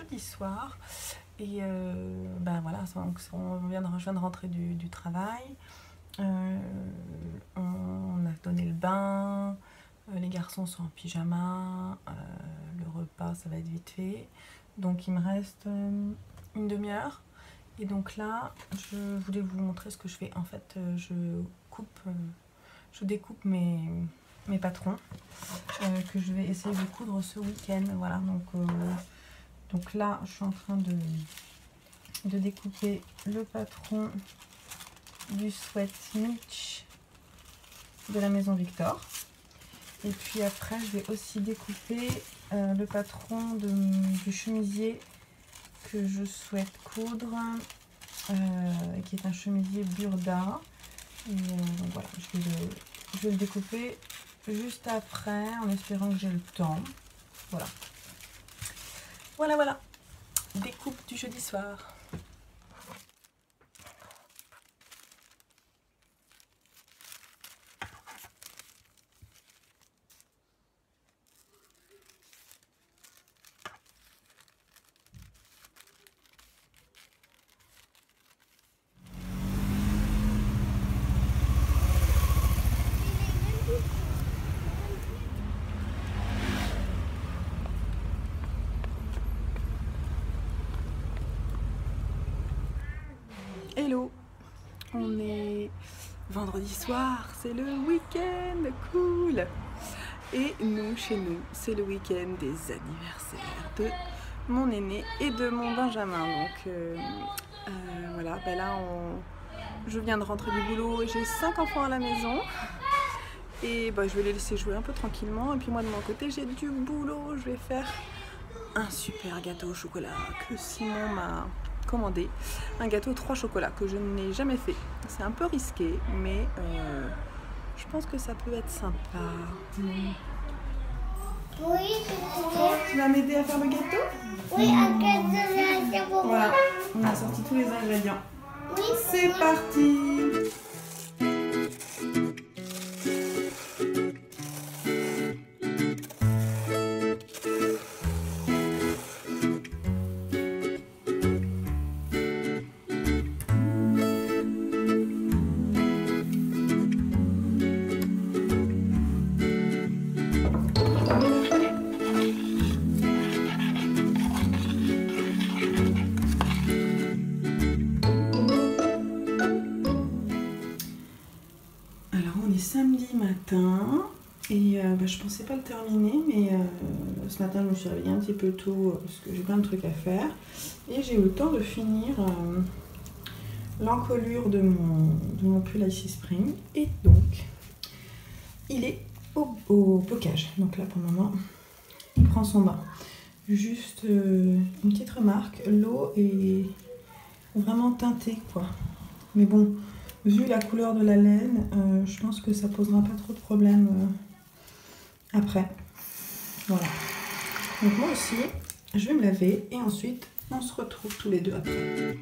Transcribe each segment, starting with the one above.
jeudi soir. Et ben voilà, je viens de rentrer du travail. On a donné le bain, les garçons sont en pyjama, le repas ça va être vite fait. Donc il me reste une demi-heure. Et donc là, je voulais vous montrer ce que je fais. En fait, je découpe mes patrons que je vais essayer de coudre ce week-end. Voilà, donc là, je suis en train de découper le patron du sweat Mitch de la maison Victor. Et puis après, je vais aussi découper le patron du chemisier que je souhaite coudre, qui est un chemisier Burda. Et donc voilà, je vais le découper juste après, en espérant que j'ai le temps. Voilà. Voilà. Découpe du jeudi soir. Hello, on est vendredi soir, c'est le week-end, cool. Et nous, chez nous, c'est le week-end des anniversaires de mon aîné et de mon Benjamin. Donc voilà, ben là, je viens de rentrer du boulot et j'ai 5 enfants à la maison. Et ben, je vais les laisser jouer un peu tranquillement. Et puis moi, de mon côté, j'ai du boulot. Je vais faire un super gâteau au chocolat que Simon m'a commandé, un gâteau 3 chocolats que je n'ai jamais fait. C'est un peu risqué, mais je pense que ça peut être sympa. Oui, Tu vas m'aider à faire le gâteau? oui, un gâteau. Voilà, on a sorti tous les ingrédients. Oui, C'est parti! Samedi matin et je pensais pas le terminer, mais ce matin je me suis réveillée un petit peu tôt parce que j'ai plein de trucs à faire et j'ai eu le temps de finir l'encolure de mon pull Icy Spring et donc il est au bocage. Donc là pour le moment il prend son bain. Juste une petite remarque, l'eau est vraiment teintée quoi, mais bon, vu la couleur de la laine, je pense que ça posera pas trop de problèmes après. Voilà. Donc moi aussi, je vais me laver et ensuite on se retrouve tous les deux après.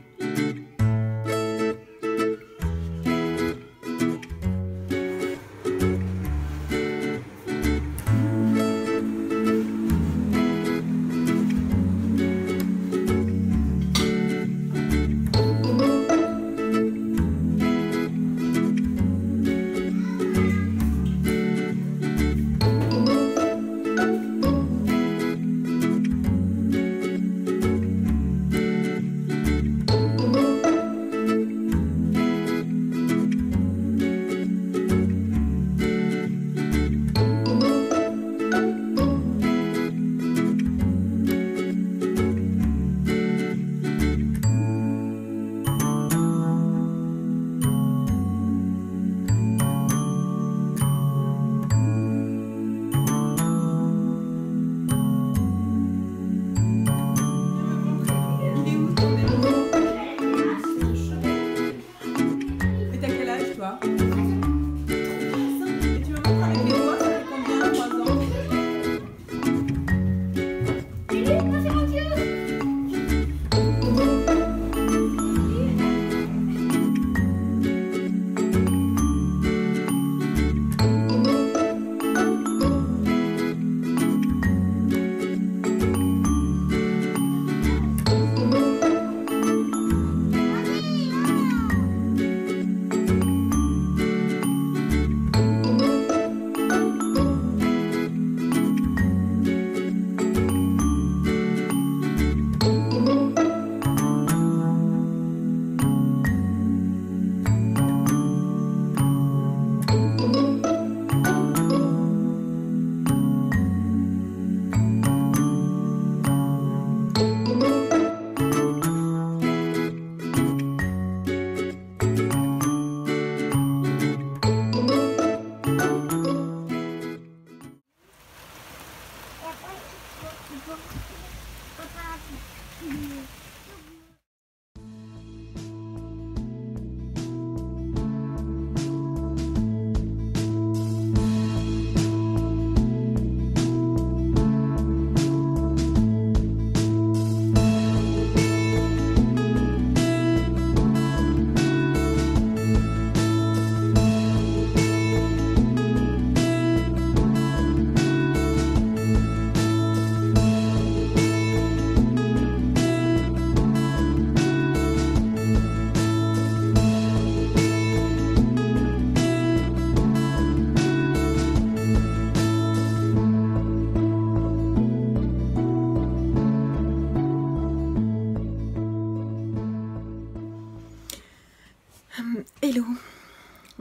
Hello.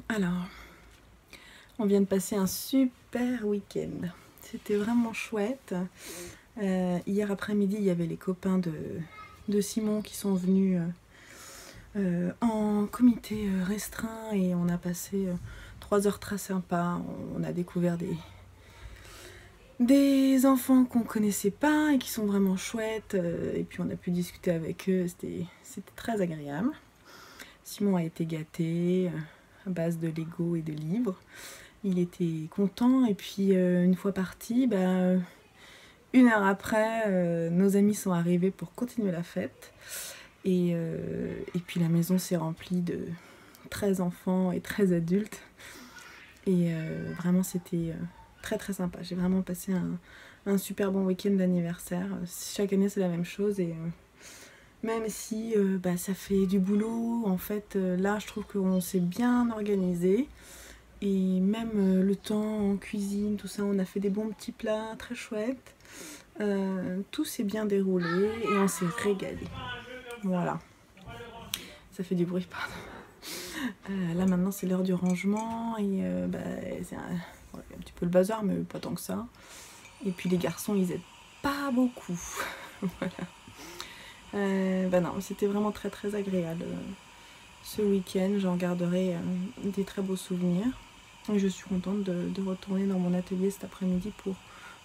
Alors, on vient de passer un super week-end. C'était vraiment chouette. Hier après-midi, il y avait les copains de Simon qui sont venus en comité restreint et on a passé 3 heures très sympas. On a découvert des enfants qu'on connaissait pas et qui sont vraiment chouettes. Et puis on a pu discuter avec eux. C'était très agréable. Simon a été gâté à base de Lego et de livres. Il était content et puis une fois parti, 1 heure après, nos amis sont arrivés pour continuer la fête. Et puis la maison s'est remplie de 13 enfants et 13 adultes. Et vraiment c'était très très sympa. J'ai vraiment passé un super bon week-end d'anniversaire. Chaque année c'est la même chose et même si ça fait du boulot, en fait là je trouve qu'on s'est bien organisé. Et même le temps en cuisine, tout ça, on a fait des bons petits plats très chouettes. Tout s'est bien déroulé et on s'est régalé. Voilà. Ça fait du bruit, pardon. Là maintenant c'est l'heure du rangement et c'est un petit peu le bazar, mais pas tant que ça. Et puis les garçons ils aident pas beaucoup. Voilà. Non, c'était vraiment très très agréable ce week-end. J'en garderai des très beaux souvenirs. Et je suis contente de retourner dans mon atelier cet après-midi pour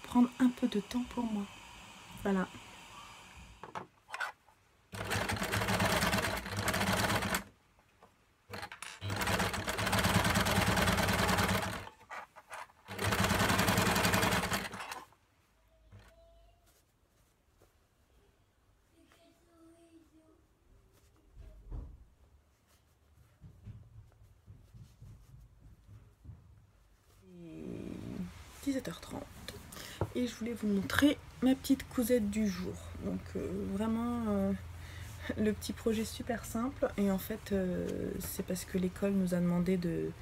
prendre un peu de temps pour moi. Voilà. Et 17h30 et je voulais vous montrer ma petite cousette du jour. Donc vraiment le petit projet super simple et en fait c'est parce que l'école nous a demandé de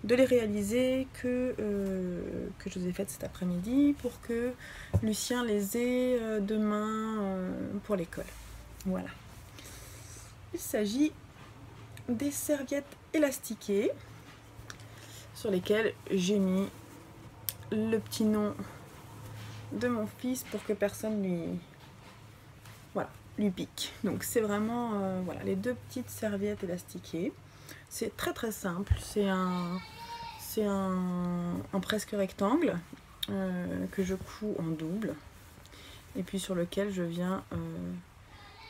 les réaliser que je les ai faites cet après-midi pour que Lucien les ait demain pour l'école. Voilà. Il s'agit des serviettes élastiquées sur lesquelles j'ai mis le petit nom de mon fils pour que personne lui pique. Donc c'est vraiment les 2 petites serviettes élastiquées. C'est très très simple. C'est un presque rectangle que je couds en double et puis sur lequel je viens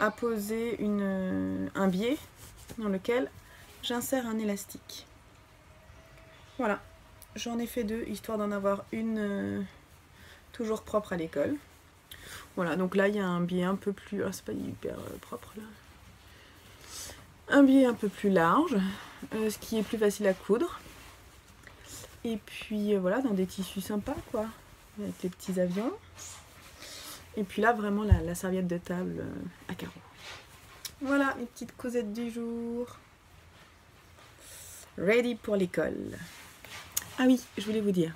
apposer un biais dans lequel j'insère un élastique. Voilà. J'en ai fait 2, histoire d'en avoir une toujours propre à l'école. Voilà, donc là, il y a un biais un peu plus... Ah, c'est pas hyper propre, là. Un biais un peu plus large, ce qui est plus facile à coudre. Et puis, voilà, dans des tissus sympas, quoi. Avec les petits avions. Et puis là, vraiment, la serviette de table à carreaux. Voilà, les petites causettes du jour. Ready pour l'école. Ah oui, je voulais vous dire,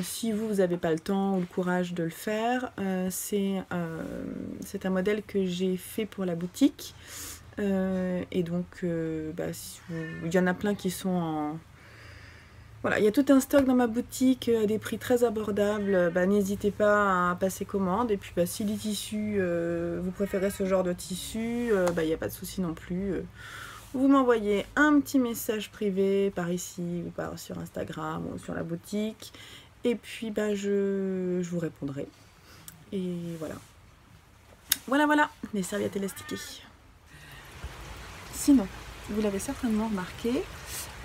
si vous n'avez pas le temps ou le courage de le faire, c'est un modèle que j'ai fait pour la boutique. Et donc, il y en a plein qui sont en... Voilà, il y a tout un stock dans ma boutique à des prix très abordables. N'hésitez pas à passer commande. Et puis, si les tissus, vous préférez ce genre de tissu, il n'y a pas de souci non plus. Vous m'envoyez un petit message privé par ici ou sur Instagram ou sur la boutique. Et puis je vous répondrai. Et voilà. Voilà, les serviettes élastiquées. Sinon, vous l'avez certainement remarqué,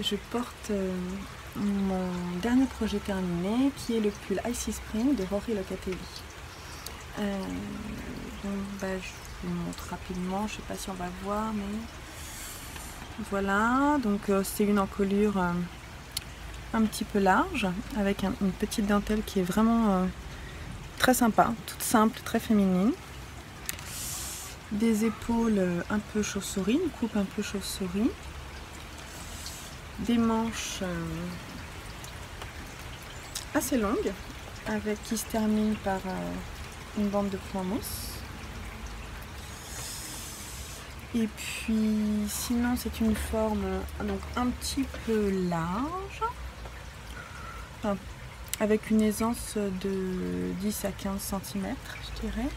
je porte mon dernier projet terminé qui est le pull Icy Spring de Rory Locatelli. Je vous montre rapidement, je ne sais pas si on va voir, mais... Voilà, donc c'est une encolure un petit peu large avec une petite dentelle qui est vraiment très sympa, toute simple, très féminine. Des épaules un peu chauve-souris, une coupe un peu chauve-souris. Des manches assez longues qui se terminent par une bande de point mousse. Et puis sinon c'est une forme donc un petit peu large, enfin, avec une aisance de 10 à 15 cm je dirais.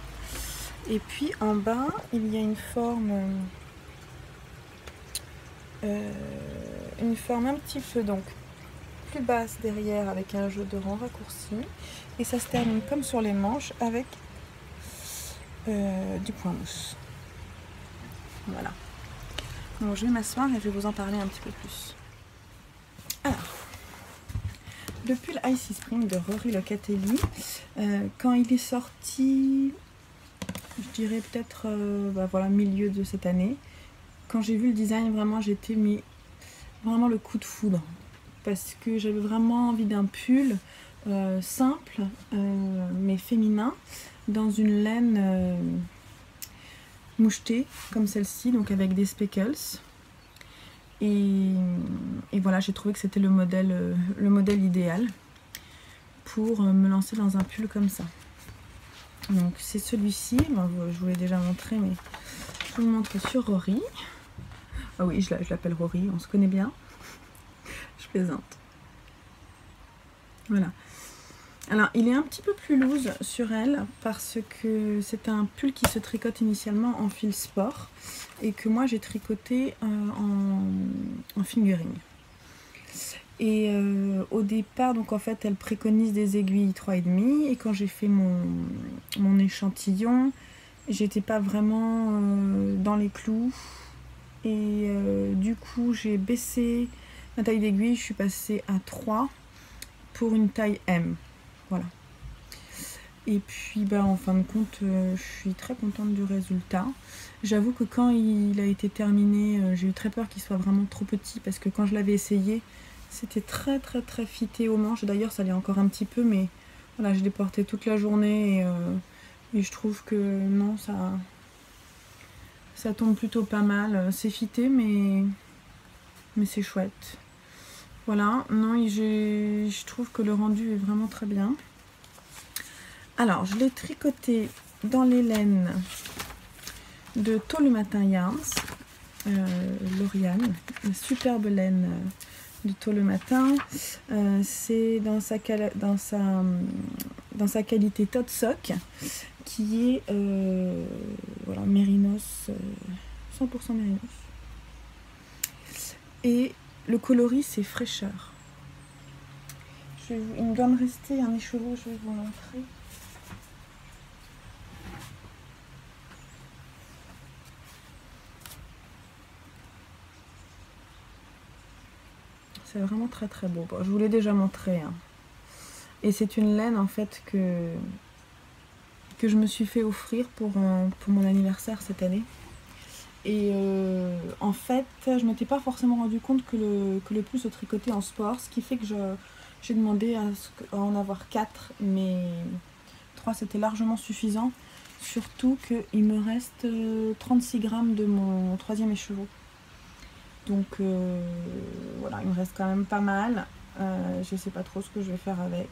Et puis en bas il y a une forme un petit peu donc plus basse derrière avec un jeu de rang raccourci, et ça se termine comme sur les manches avec du point mousse. Voilà. Bon, je vais m'asseoir et je vais vous en parler un petit peu plus. Alors, le pull Icy Spring de Rory Locatelli, quand il est sorti, je dirais peut-être voilà, milieu de cette année, quand j'ai vu le design, vraiment j'étais mis vraiment le coup de foudre, parce que j'avais vraiment envie d'un pull simple mais féminin, dans une laine mouchetée comme celle-ci, donc avec des speckles. Et voilà, j'ai trouvé que c'était le modèle idéal pour me lancer dans un pull comme ça. Donc c'est celui-ci, bon, je vous l'ai déjà montré, mais je vous le montre sur Rory. Ah oui, je l'appelle Rory, on se connaît bien. Je plaisante. Voilà. Alors il est un petit peu plus loose sur elle parce que c'est un pull qui se tricote initialement en fil sport et que moi j'ai tricoté en fingering. Et au départ, donc en fait elle préconise des aiguilles 3,5, et quand j'ai fait mon échantillon, j'étais pas vraiment dans les clous, et du coup j'ai baissé ma taille d'aiguille, je suis passée à 3 pour une taille M. Voilà. Et puis en fin de compte, je suis très contente du résultat. J'avoue que quand il a été terminé, j'ai eu très peur qu'il soit vraiment trop petit, parce que quand je l'avais essayé, c'était très fité aux manches. D'ailleurs ça l'est encore un petit peu, mais voilà, je l'ai porté toute la journée et je trouve que non, ça tombe plutôt pas mal. C'est fité mais c'est chouette. Voilà, non, je trouve que le rendu est vraiment très bien. Alors, je l'ai tricoté dans les laines de Tôt le Matin Yarns, Lauriane, une superbe laine de Tôt le Matin. C'est dans sa qualité Tote Sock, qui est voilà, mérinos, 100% mérinos. Et le coloris, c'est fraîcheur. Il me doit me rester un écheveau, je vais vous montrer. C'est vraiment très beau. Bon, je vous l'ai déjà montré, hein. Et c'est une laine en fait que je me suis fait offrir pour mon anniversaire cette année. Et en fait, je m'étais pas forcément rendu compte que le pull se tricotait en sport, ce qui fait que j'ai demandé à en avoir 4, mais 3 c'était largement suffisant. Surtout qu'il me reste 36 grammes de mon 3e écheveau. Donc voilà, il me reste quand même pas mal. Je sais pas trop ce que je vais faire avec.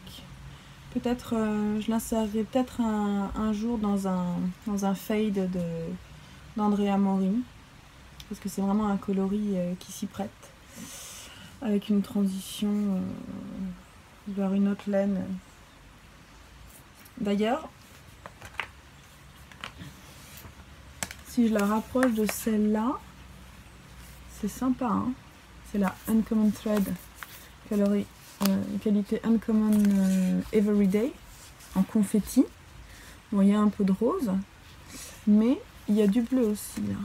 Peut-être je l'insérerai peut-être un jour dans un fade d'Andrea Mori, parce que c'est vraiment un coloris qui s'y prête, avec une transition vers une autre laine. D'ailleurs, si je la rapproche de celle-là, c'est sympa, hein. C'est la Uncommon Thread qualité Uncommon Everyday en confetti. Bon, il y a un peu de rose, mais il y a du bleu aussi là.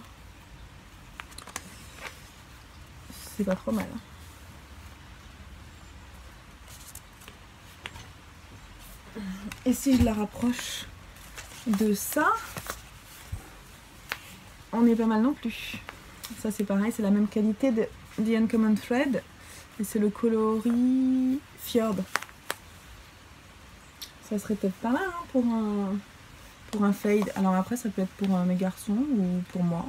C'est pas trop mal. Et si je la rapproche de ça, on est pas mal non plus. Ça c'est pareil, c'est la même qualité de The Uncommon Thread, et c'est le coloris Fjord. Ça serait peut-être pas mal, hein, pour un fade. Alors après ça peut être pour mes garçons ou pour moi.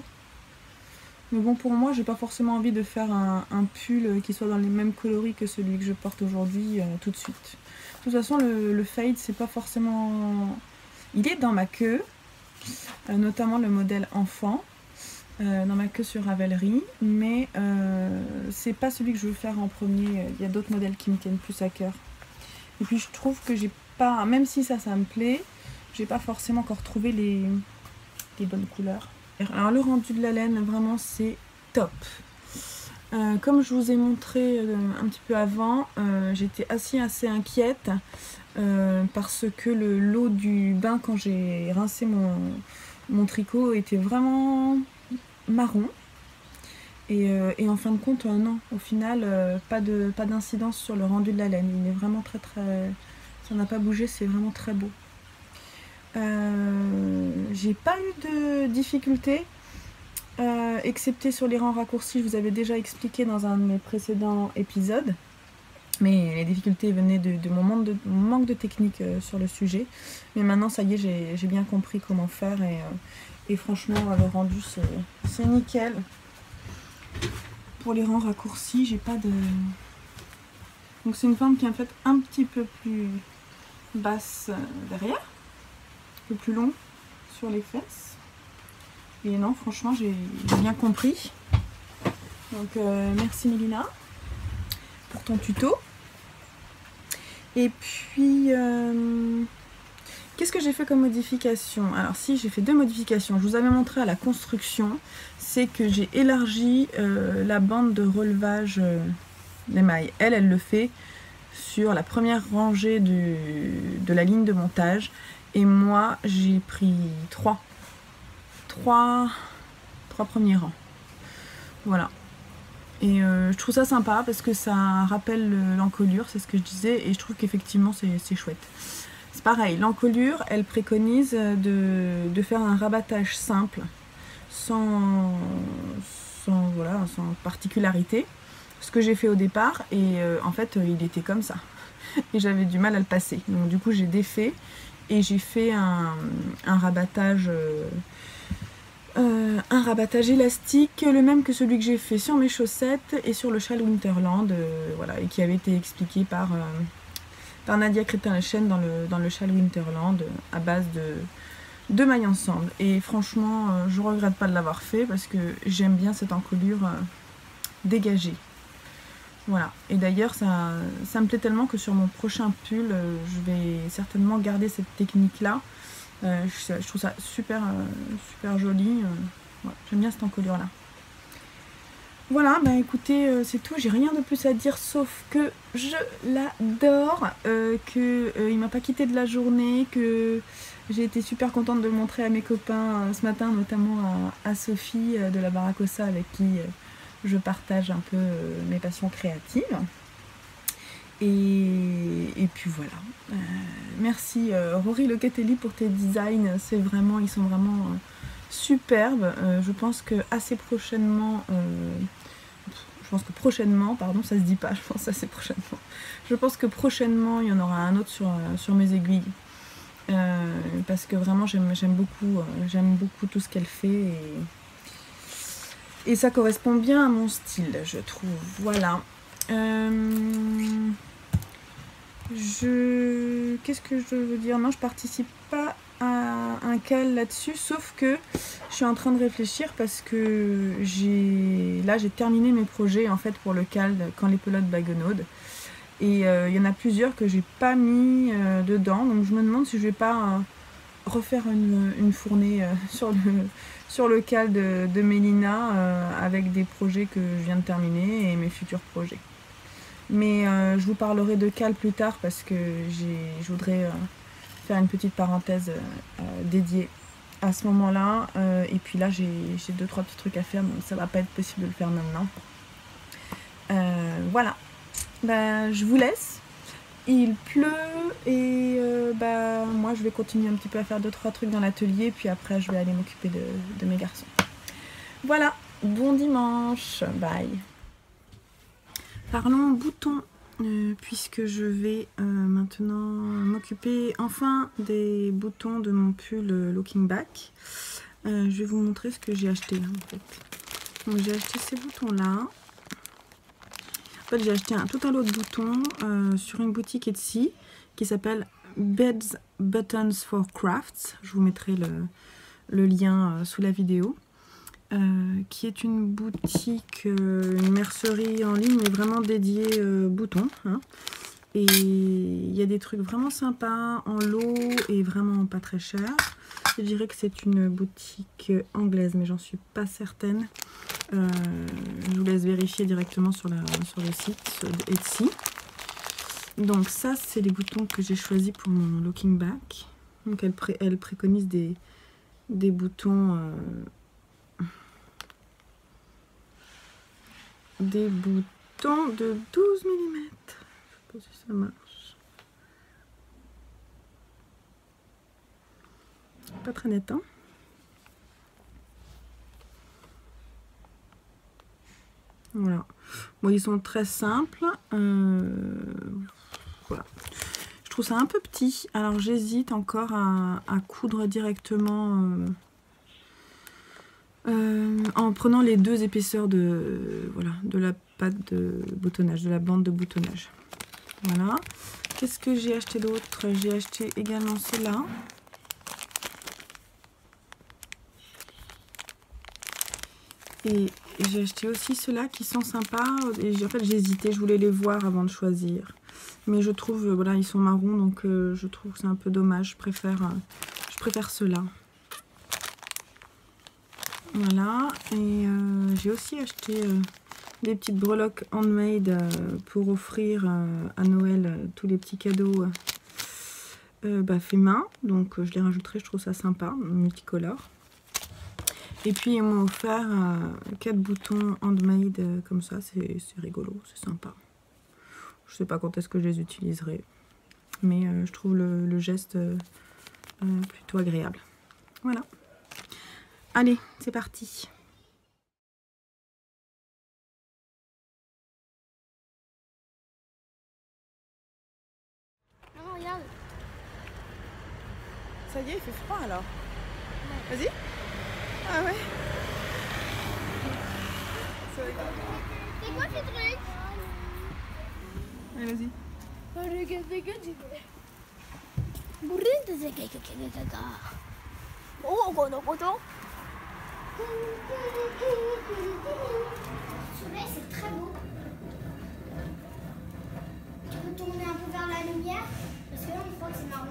Mais bon, pour moi j'ai pas forcément envie de faire un pull qui soit dans les mêmes coloris que celui que je porte aujourd'hui tout de suite. De toute façon le fade c'est pas forcément... Il est dans ma queue, notamment le modèle enfant. dans ma queue sur Ravelry, mais c'est pas celui que je veux faire en premier. Il y a d'autres modèles qui me tiennent plus à cœur. Et puis je trouve que j'ai pas, même si ça me plaît, j'ai pas forcément encore trouvé les bonnes couleurs. Alors le rendu de la laine, vraiment c'est top. Comme je vous ai montré un petit peu avant, j'étais assez inquiète parce que le lot du bain, quand j'ai rincé mon tricot, était vraiment marron. Et en fin de compte, non, au final, pas d'incidence sur le rendu de la laine. Il est vraiment très, ça n'a pas bougé, c'est vraiment très beau. J'ai pas eu de difficultés, excepté sur les rangs raccourcis. Je vous avais déjà expliqué dans un de mes précédents épisodes. Mais les difficultés venaient de mon manque de technique sur le sujet. Mais maintenant, ça y est, j'ai bien compris comment faire. Et franchement, le rendu, c'est nickel. Pour les rangs raccourcis, j'ai pas de... Donc c'est une forme qui est en fait un petit peu plus basse derrière. Un peu plus long sur les fesses. Et non, franchement, j'ai bien compris. Donc merci Mélina pour ton tuto. Et puis, qu'est-ce que j'ai fait comme modification? Alors si, j'ai fait 2 modifications. Je vous avais montré à la construction, c'est que j'ai élargi la bande de relevage des mailles. Elle le fait sur la première rangée de la ligne de montage. Et moi, j'ai pris 3 premiers rangs. Voilà. Et je trouve ça sympa parce que ça rappelle l'encolure, c'est ce que je disais, et je trouve qu'effectivement c'est chouette. C'est pareil, l'encolure, elle préconise de faire un rabattage simple, sans particularité, ce que j'ai fait au départ, et en fait il était comme ça, et j'avais du mal à le passer. Donc du coup j'ai défait, et j'ai fait un rabattage... un rabattage élastique, le même que celui que j'ai fait sur mes chaussettes et sur le châle Winterland, voilà, et qui avait été expliqué par Nadia Crétin-Lechen dans le châle Winterland, à base de mailles ensemble. Et franchement, je regrette pas de l'avoir fait parce que j'aime bien cette encolure dégagée. Voilà, et d'ailleurs ça me plaît tellement que sur mon prochain pull, je vais certainement garder cette technique-là. Je trouve ça super joli. Ouais, j'aime bien cette encolure là. Voilà, bah écoutez, c'est tout. J'ai rien de plus à dire sauf que je l'adore, il m'a pas quitté de la journée, que j'ai été super contente de le montrer à mes copains ce matin, notamment à Sophie de la Baracossa, avec qui je partage un peu mes passions créatives. Et puis voilà. Merci Rory Locatelli pour tes designs. Ils sont vraiment superbes. Je pense que prochainement, pardon, ça se dit pas, je pense assez prochainement. Je pense que prochainement il y en aura un autre sur mes aiguilles. Parce que vraiment j'aime beaucoup tout ce qu'elle fait, et ça correspond bien à mon style, je trouve. Voilà. Qu'est-ce que je veux dire? Non, je participe pas à un cal là-dessus, sauf que je suis en train de réfléchir parce que j'ai terminé mes projets en fait pour le cal Quand les pelotes baguenaudent, et il y en a plusieurs que j'ai pas mis dedans, donc je me demande si je vais pas refaire une fournée sur le cal de Mélina, avec des projets que je viens de terminer et mes futurs projets. Mais je vous parlerai de cal plus tard parce que je voudrais faire une petite parenthèse dédiée à ce moment-là. Et puis là, j'ai 2-3 petits trucs à faire, donc ça va pas être possible de le faire maintenant. Voilà. Bah, je vous laisse. Il pleut et moi je vais continuer un petit peu à faire 2-3 trucs dans l'atelier, puis après je vais aller m'occuper de mes garçons. Voilà, bon dimanche, bye. Parlons boutons, puisque je vais maintenant m'occuper enfin des boutons de mon pull Looking Back. Je vais vous montrer ce que j'ai acheté en fait. Donc j'ai acheté ces boutons là. En fait j'ai acheté tout un lot de boutons sur une boutique Etsy qui s'appelle Beds Buttons for Crafts. Je vous mettrai le lien sous la vidéo. qui est une boutique, une mercerie en ligne, mais vraiment dédiée boutons. Hein. Et il y a des trucs vraiment sympas en lot et vraiment pas très cher. Je dirais que c'est une boutique anglaise, mais j'en suis pas certaine. Je vous laisse vérifier directement sur le site Etsy. Donc ça, c'est les boutons que j'ai choisis pour mon looking back. Donc elle préconise des boutons... des boutons de 12 mm. Je sais pas si ça marche. Pas très net, hein. Voilà. Bon, ils sont très simples. Voilà. Je trouve ça un peu petit. Alors j'hésite encore à coudre directement en prenant les deux épaisseurs de la pâte de boutonnage, de la bande de boutonnage. Voilà. Qu'est-ce que j'ai acheté d'autre? J'ai acheté également ceux-là. Et j'ai acheté aussi ceux-là qui sont sympas. Et en fait, j'ai hésité, je voulais les voir avant de choisir. Mais je trouve, voilà, ils sont marrons, donc je trouve que c'est un peu dommage. Je préfère ceux-là. Voilà. Et j'ai aussi acheté des petites breloques handmade pour offrir à Noël tous les petits cadeaux fait main. Donc je les rajouterai, je trouve ça sympa, multicolore. Et puis ils m'ont offert 4 boutons handmade comme ça, c'est rigolo, c'est sympa. Je sais pas quand est-ce que je les utiliserai, mais je trouve le geste plutôt agréable. Voilà. Allez, c'est parti. Non, regarde. Ça y est, il fait froid alors. Vas-y. Ah ouais. C'est quoi ce truc? Allez, vas-y. Oh, ce soleil, c'est très beau. Tu peux tourner un peu vers la lumière parce que là, on voit que c'est marron.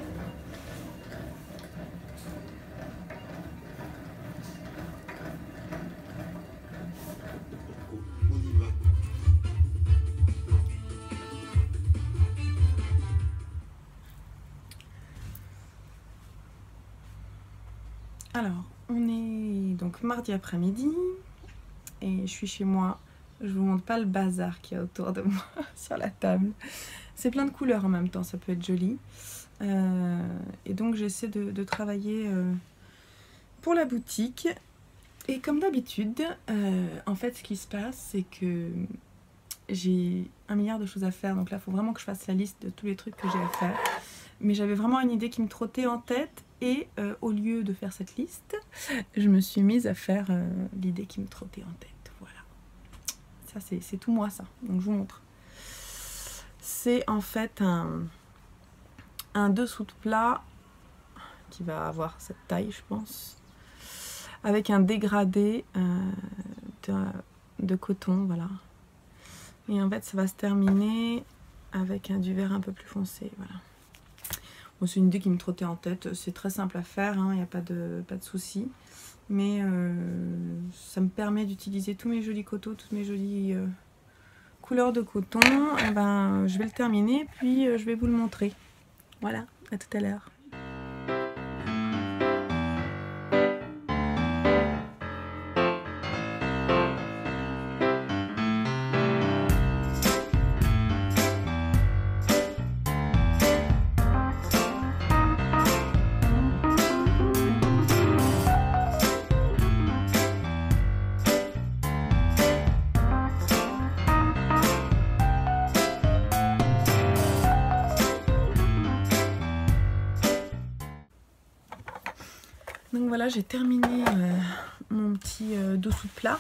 Alors, on est donc mardi après-midi et je suis chez moi. Je vous montre pas le bazar qu'il y a autour de moi sur la table. C'est plein de couleurs en même temps, ça peut être joli. Et donc j'essaie de travailler pour la boutique. Et comme d'habitude, en fait ce qui se passe, c'est que j'ai 1 milliard de choses à faire. Donc là, il faut vraiment que je fasse la liste de tous les trucs que j'ai à faire. Mais j'avais vraiment une idée qui me trottait en tête. Et au lieu de faire cette liste, je me suis mise à faire l'idée qui me trottait en tête. Voilà. Ça, c'est tout moi, ça. Donc, je vous montre. C'est en fait un dessous de plat qui va avoir cette taille, je pense. Avec un dégradé de coton, voilà. Et en fait, ça va se terminer avec du vert un peu plus foncé, voilà. Bon, c'est une idée qui me trottait en tête, c'est très simple à faire, il n'y a pas de souci. Mais ça me permet d'utiliser tous mes jolis coteaux, toutes mes jolies couleurs de coton. Et ben, je vais le terminer, puis je vais vous le montrer. Voilà, à tout à l'heure. Donc voilà, j'ai terminé mon petit dessous de plat.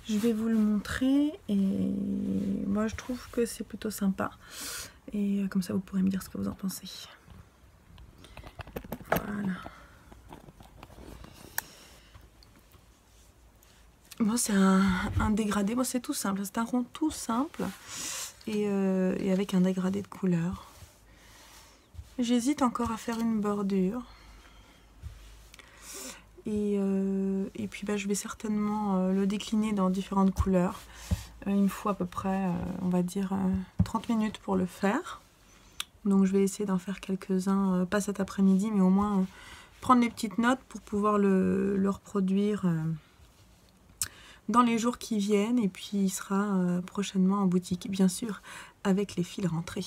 Je vais vous le montrer et moi je trouve que c'est plutôt sympa. Et comme ça vous pourrez me dire ce que vous en pensez. Voilà. Moi c'est un dégradé, moi c'est tout simple, c'est un rond tout simple et avec un dégradé de couleur. J'hésite encore à faire une bordure. Et puis je vais certainement le décliner dans différentes couleurs. Il me faut à peu près, on va dire, 30 minutes pour le faire. Donc je vais essayer d'en faire quelques-uns, pas cet après-midi, mais au moins prendre les petites notes pour pouvoir le reproduire dans les jours qui viennent. Et puis il sera prochainement en boutique, bien sûr, avec les fils rentrés.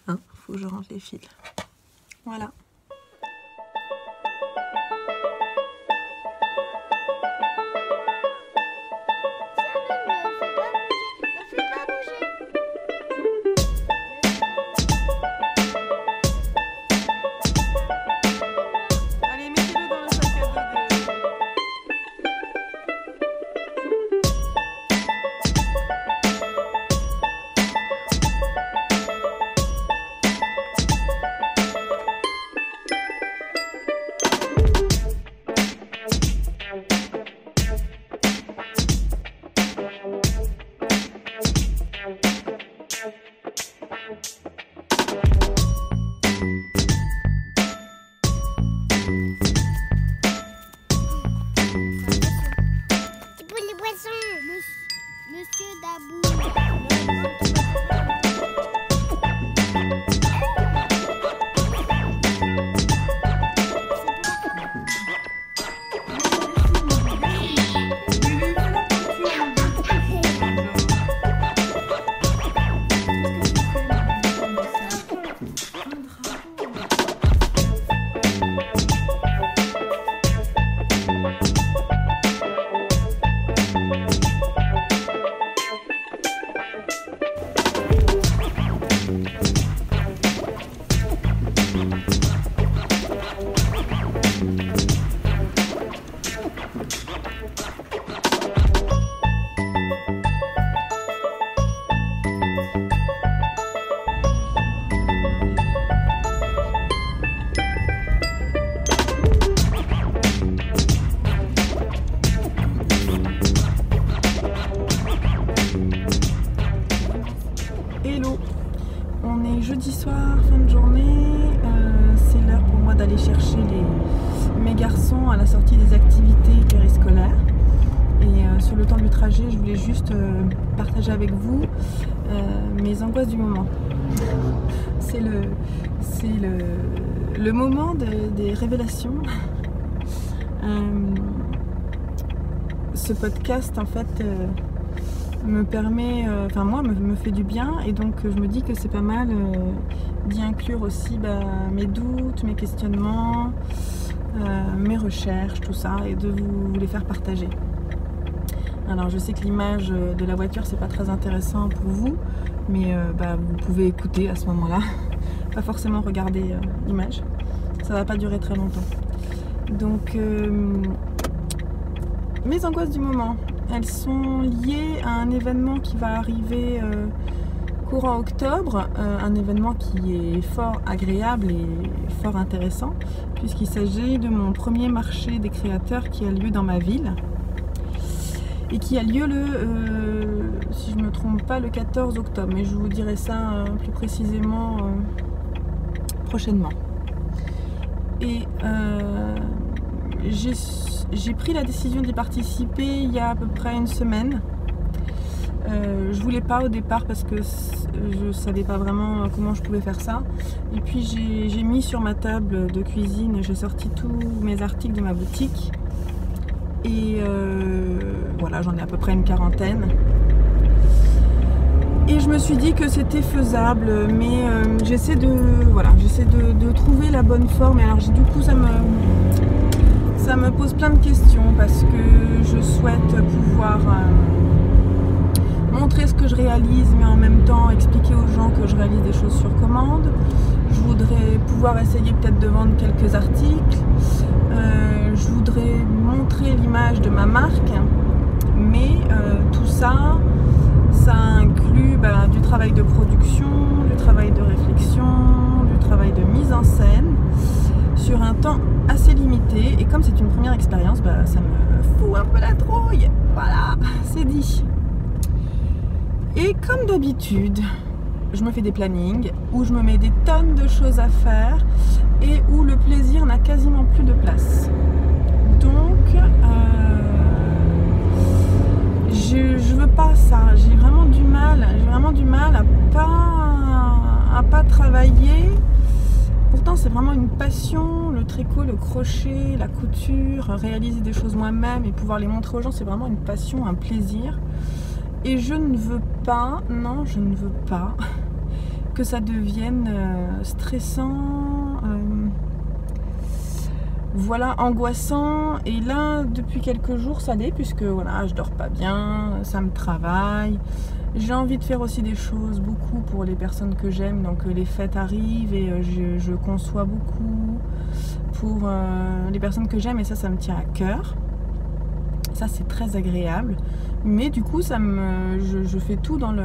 Hein, faut que je rentre les fils. Voilà. Monsieur Dabou. Hello, on est jeudi soir, fin de journée, c'est l'heure pour moi d'aller chercher mes garçons à la sortie des activités périscolaires. Et sur le temps du trajet, je voulais juste partager avec vous mes angoisses du moment. C'est le moment des révélations. Ce podcast en fait me permet, enfin moi me fait du bien, et donc je me dis que c'est pas mal d'y inclure aussi mes doutes, mes questionnements, mes recherches, tout ça, et de vous les faire partager. Alors je sais que l'image de la voiture c'est pas très intéressant pour vous, mais vous pouvez écouter à ce moment-là, pas forcément regarder l'image, ça va pas durer très longtemps. Donc mes angoisses du moment, elles sont liées à un événement qui va arriver courant octobre, un événement qui est fort agréable et fort intéressant, puisqu'il s'agit de mon premier marché des créateurs qui a lieu dans ma ville, et qui a lieu si je ne me trompe pas, le 14 octobre, mais je vous dirai ça plus précisément prochainement. Et j'ai pris la décision d'y participer il y a à peu près une semaine. Je voulais pas au départ parce que je savais pas vraiment comment je pouvais faire ça. Et puis j'ai mis sur ma table de cuisine, j'ai sorti tous mes articles de ma boutique. Et voilà, j'en ai à peu près une quarantaine. Et je me suis dit que c'était faisable, mais j'essaie de trouver la bonne forme. Et alors du coup ça me pose plein de questions, parce que je souhaite pouvoir montrer ce que je réalise, mais en même temps expliquer aux gens que je réalise des choses sur commande. Je voudrais pouvoir essayer peut-être de vendre quelques articles. Je voudrais montrer l'image de ma marque, mais tout ça inclut du travail de production, du travail de réflexion, du travail de mise en scène, sur un temps assez limité. Et comme c'est une première expérience, ça me fout fout un peu la trouille. Voilà, c'est dit. Et comme d'habitude, je me fais des plannings où je me mets des tonnes de choses à faire et où le plaisir n'a quasiment plus de place. Donc, je veux pas ça. J'ai vraiment du mal à pas travailler. Pourtant, c'est vraiment une passion, le tricot, le crochet, la couture, réaliser des choses moi-même et pouvoir les montrer aux gens, c'est vraiment une passion, un plaisir. Et je ne veux pas, non, je ne veux pas que ça devienne stressant, voilà, angoissant. Et là, depuis quelques jours, ça l'est, puisque voilà, je dors pas bien, ça me travaille. J'ai envie de faire aussi des choses beaucoup pour les personnes que j'aime, donc les fêtes arrivent et je conçois beaucoup pour les personnes que j'aime, et ça me tient à cœur. Ça, c'est très agréable, mais du coup, je fais tout dans le...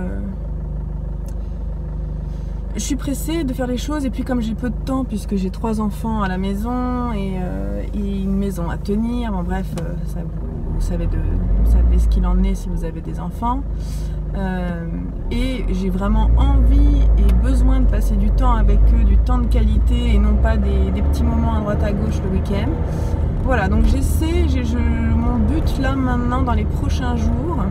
Je suis pressée de faire les choses, et puis comme j'ai peu de temps, puisque j'ai 3 enfants à la maison et une maison à tenir, bon bref, vous savez ce qu'il en est si vous avez des enfants. Et j'ai vraiment envie et besoin de passer du temps avec eux, du temps de qualité et non pas des petits moments à droite à gauche le week-end. Voilà, donc mon but là maintenant dans les prochains jours,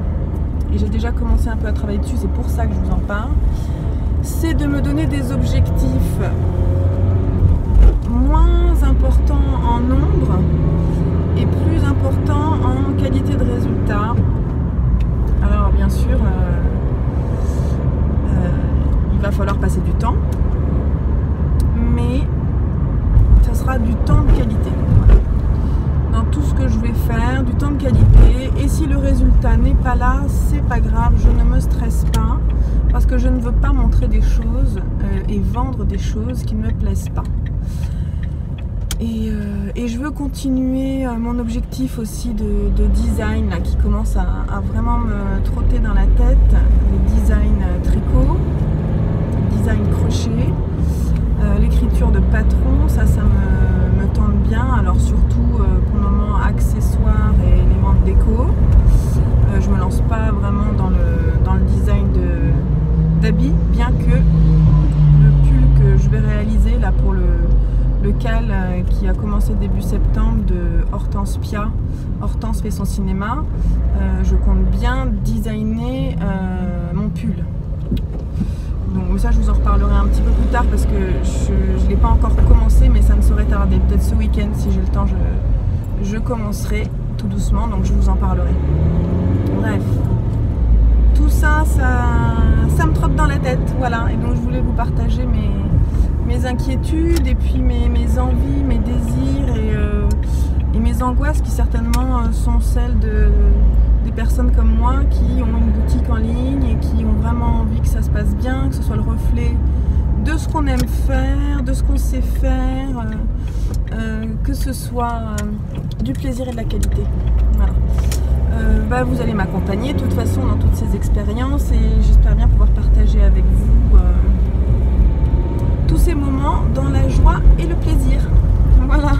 et j'ai déjà commencé un peu à travailler dessus, c'est pour ça que je vous en parle, c'est de me donner des objectifs moins importants en nombre et plus importants en qualité de résultat. Alors bien sûr, il va falloir passer du temps, mais ça sera du temps de qualité. Voilà. Dans tout ce que je vais faire, du temps de qualité. Et si le résultat n'est pas là, c'est pas grave, je ne me stresse pas, parce que je ne veux pas montrer des choses et vendre des choses qui ne me plaisent pas. Et je veux continuer mon objectif aussi de design là, qui commence à vraiment me trotter dans la tête. Le design tricot, le design crochet, l'écriture de patron, ça me tente bien. Alors surtout pour le moment accessoires et éléments de déco. Je me lance pas vraiment dans le design d'habits, bien que le pull que je vais réaliser là pour le cal qui a commencé début septembre de Hortense Pia. Hortense fait son cinéma. Je compte bien designer mon pull. Donc ça, je vous en reparlerai un petit peu plus tard parce que je ne l'ai pas encore commencé, mais ça ne saurait tarder. Peut-être ce week-end, si j'ai le temps, je commencerai tout doucement, donc je vous en parlerai. Bref, tout ça me trotte dans la tête, voilà. Et donc je voulais vous partager mes inquiétudes et puis mes envies, mes désirs et mes angoisses qui certainement sont celles des personnes comme moi qui ont une boutique en ligne et qui ont vraiment envie que ça se passe bien, que ce soit le reflet de ce qu'on aime faire, de ce qu'on sait faire, que ce soit du plaisir et de la qualité. Voilà. Vous allez m'accompagner de toute façon dans toutes ces expériences et j'espère bien pouvoir partager avec vous tous ces moments dans la joie et le plaisir. Voilà.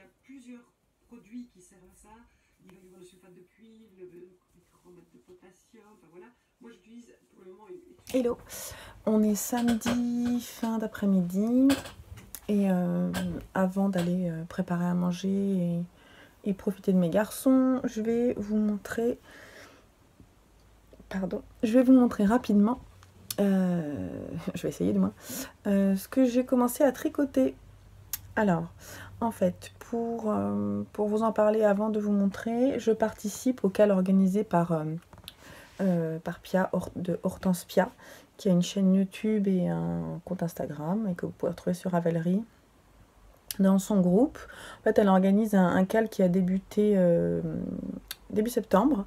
y a plusieurs produits qui servent à ça. Il va y avoir le sulfate de cuivre, le bicarbonate de potassium, enfin voilà. Moi j'utilise pour le moment une... Hello, on est samedi fin d'après-midi et avant d'aller préparer à manger et profiter de mes garçons, je vais vous montrer rapidement, je vais essayer du moins, ce que j'ai commencé à tricoter. Alors, en fait, pour vous en parler avant de vous montrer, je participe au CAL organisé par Pia, de Hortense Pia, qui a une chaîne YouTube et un compte Instagram, et que vous pouvez retrouver sur Ravelry. Dans son groupe, en fait, elle organise un CAL qui a débuté début septembre.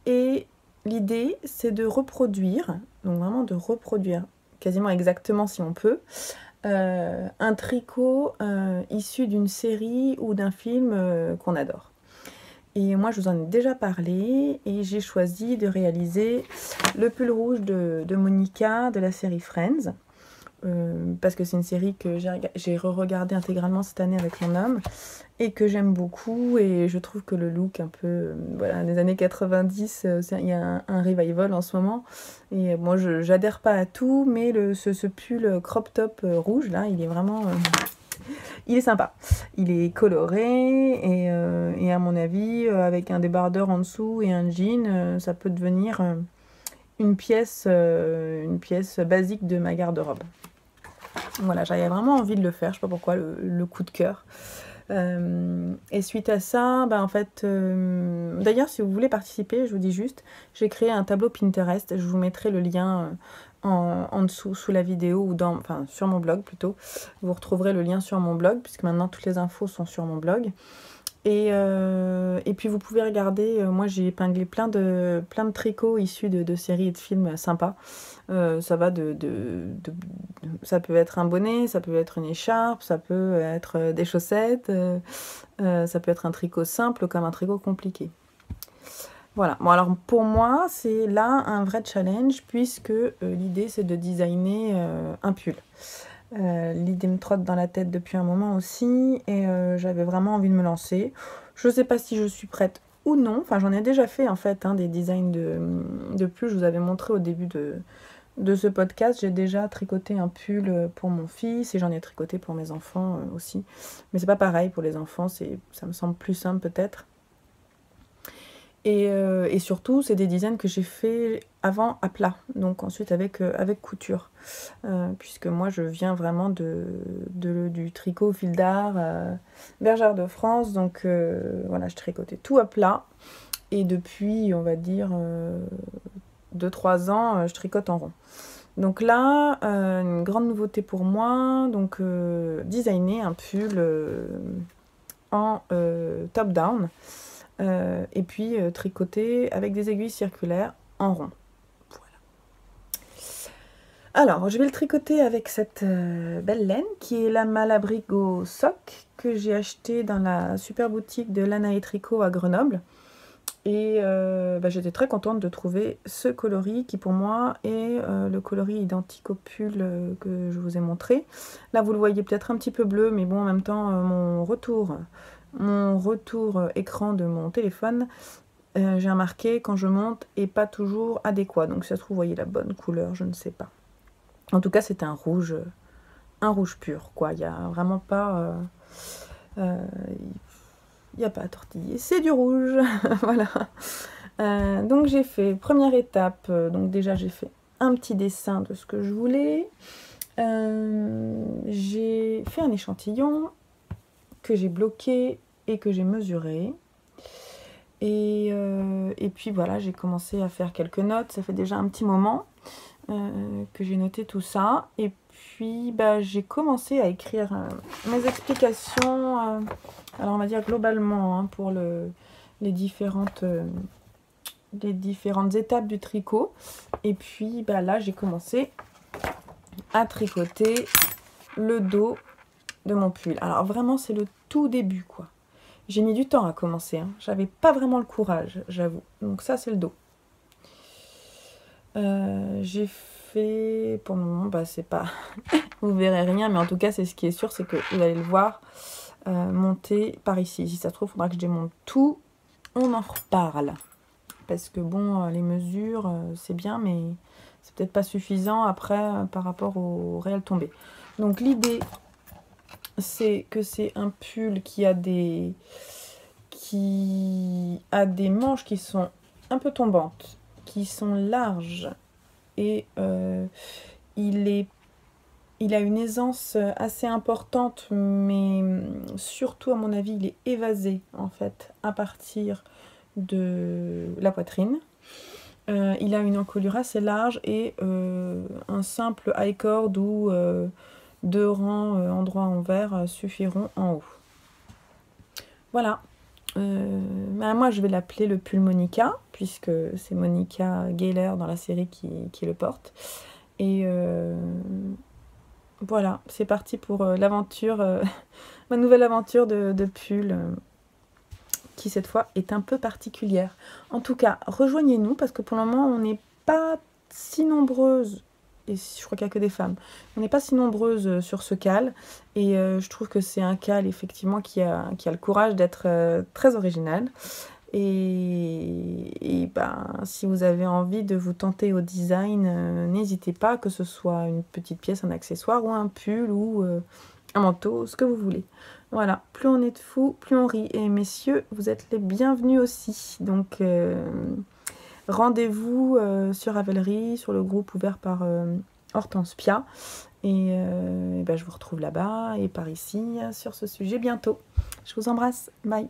Et l'idée, c'est de reproduire, donc vraiment de reproduire, quasiment exactement si on peut, un tricot issu d'une série ou d'un film qu'on adore. Et moi, je vous en ai déjà parlé et j'ai choisi de réaliser le pull rouge de Monica de la série Friends. Parce que c'est une série que j'ai re-regardée intégralement cette année avec mon homme et que j'aime beaucoup, et je trouve que le look un peu voilà, des années 90, il y a un revival en ce moment, et moi j'adhère pas à tout, mais ce pull crop top rouge là, il est vraiment il est sympa, il est coloré et à mon avis avec un débardeur en dessous et un jean, ça peut devenir une pièce basique de ma garde-robe. Voilà, j'avais vraiment envie de le faire, je sais pas pourquoi, le coup de cœur. Et suite à ça, bah en fait, d'ailleurs si vous voulez participer, je vous dis juste, j'ai créé un tableau Pinterest, je vous mettrai le lien en dessous, sous la vidéo, ou enfin sur mon blog plutôt. Vous retrouverez le lien sur mon blog, puisque maintenant toutes les infos sont sur mon blog. Et puis vous pouvez regarder, moi j'ai épinglé plein de tricots issus de séries et de films sympas. Ça va ça peut être un bonnet, ça peut être une écharpe, ça peut être des chaussettes, ça peut être un tricot simple comme un tricot compliqué. Voilà, bon alors pour moi c'est là un vrai challenge, puisque l'idée c'est de designer un pull. L'idée me trotte dans la tête depuis un moment aussi, et j'avais vraiment envie de me lancer. Je sais pas si je suis prête ou non, enfin j'en ai déjà fait en fait des designs de pull. Je vous avais montré au début de ce podcast, j'ai déjà tricoté un pull pour mon fils, et j'en ai tricoté pour mes enfants aussi, mais c'est pas pareil pour les enfants, ça me semble plus simple peut-être. Et surtout, c'est des designs que j'ai fait avant à plat, donc ensuite avec couture, puisque moi je viens vraiment du tricot au fil d'art, bergère de France, donc voilà, je tricotais tout à plat, et depuis on va dire 2-3 ans, je tricote en rond. Donc là, une grande nouveauté pour moi, donc designer un pull en top down. Et puis tricoter avec des aiguilles circulaires en rond. Voilà. Alors, je vais le tricoter avec cette belle laine qui est la Malabrigo Sock, que j'ai acheté dans la super boutique de Lana et Tricot à Grenoble. Et j'étais très contente de trouver ce coloris qui pour moi est le coloris identique au pull que je vous ai montré. Là vous le voyez peut-être un petit peu bleu, mais bon, en même temps mon retour écran de mon téléphone, j'ai remarqué quand je monte est pas toujours adéquat, donc si ça se trouve vous voyez la bonne couleur, je ne sais pas. En tout cas c'était un rouge pur quoi, il n'y a vraiment pas il n'y a pas à tortiller, c'est du rouge. Voilà. Donc j'ai fait première étape, donc déjà j'ai fait un petit dessin de ce que je voulais, j'ai fait un échantillon que j'ai bloqué et que j'ai mesuré, et puis voilà, j'ai commencé à faire quelques notes. Ça fait déjà un petit moment que j'ai noté tout ça, et puis j'ai commencé à écrire mes explications, alors on va dire globalement pour les différentes étapes du tricot. Et puis là j'ai commencé à tricoter le dos de mon pull. Alors vraiment c'est le tout début quoi. J'ai mis du temps à commencer, hein. J'avais pas vraiment le courage, j'avoue. Donc ça c'est le dos. J'ai fait pour le moment, bah, c'est pas... vous verrez rien, mais en tout cas, c'est ce qui est sûr, c'est que vous allez le voir monter par ici. Si ça se trouve, il faudra que je démonte tout. On en reparle. Parce que bon, les mesures, c'est bien, mais c'est peut-être pas suffisant après par rapport au réel tombé. Donc l'idée, c'est que c'est un pull qui a des manches qui sont un peu tombantes, qui sont larges, et il a une aisance assez importante, mais surtout à mon avis il est évasé en fait à partir de la poitrine. Il a une encolure assez large et un simple high cord ou 2 rangs en droit envers suffiront en haut. Voilà. Bah moi je vais l'appeler le pull Monica, puisque c'est Monica Geller dans la série qui le porte. Et voilà, c'est parti pour l'aventure, ma nouvelle aventure de pull, qui cette fois est un peu particulière. En tout cas, rejoignez-nous, parce que pour le moment on n'est pas si nombreuses, et je crois qu'il n'y a que des femmes, on n'est pas si nombreuses sur ce cal, et je trouve que c'est un cal effectivement qui a le courage d'être très original. Et ben, si vous avez envie de vous tenter au design, n'hésitez pas, que ce soit une petite pièce, un accessoire, ou un pull, ou un manteau, ce que vous voulez. Voilà, plus on est de fous, plus on rit. Et messieurs, vous êtes les bienvenus aussi. Donc, rendez-vous sur Ravelry, sur le groupe ouvert par Hortense Pia. Et ben, je vous retrouve là-bas et par ici sur ce sujet bientôt. Je vous embrasse. Bye.